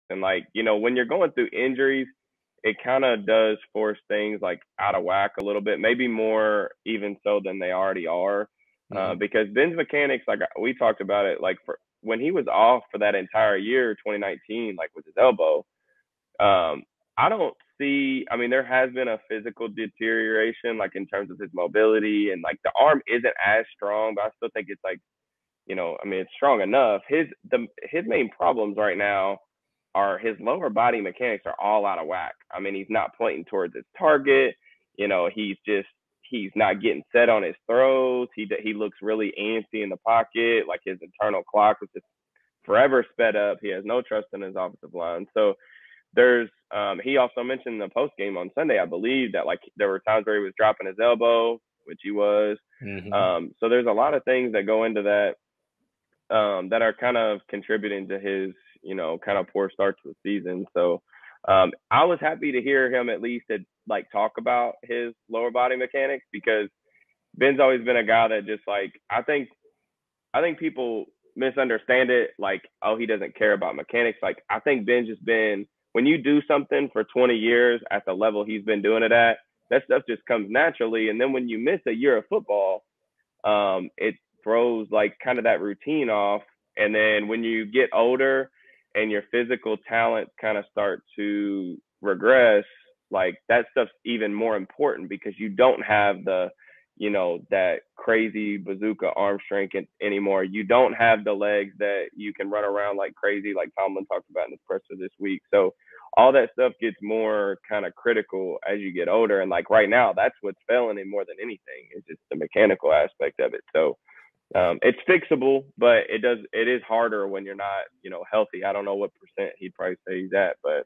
And like, when you're going through injuries, it kind of does force things like out of whack a little bit, maybe more even so than they already are. Hmm. Because Ben's mechanics, like we talked about it, like for when he was off for that entire year, 2019, like with his elbow, I don't see. I mean, there has been a physical deterioration, like in terms of his mobility, and like the arm isn't as strong, but I still think it's like, I mean, it's strong enough. His main problems right now are his lower body mechanics are all out of whack. I mean, he's not pointing towards his target. He's not getting set on his throws. He looks really antsy in the pocket. Like his internal clock is just forever sped up. He has no trust in his offensive line. So he also mentioned in the post game on Sunday, I believe, that like there were times where he was dropping his elbow, which he was. Hmm. So there's a lot of things that go into that, that are kind of contributing to his, kind of poor start to the season. So I was happy to hear him at least like talk about his lower body mechanics, because Ben's always been a guy that just like I think people misunderstand it, like, oh, he doesn't care about mechanics. Like, I think Ben's just been, when you do something for 20 years at the level he's been doing it at, that stuff just comes naturally. And then when you miss a year of football, it throws like kind of that routine off. And then when you get older and your physical talent kind of start to regress, like that stuff's even more important because you don't have that crazy bazooka arm strength anymore. You don't have the legs that you can run around like crazy, like Tomlin talked about in his presser this week. So all that stuff gets more kind of critical as you get older. And like right now, that's what's failing him more than anything, is just the mechanical aspect of it. So it's fixable, but it is harder when you're not, healthy. I don't know what percent he'd probably say he's at, but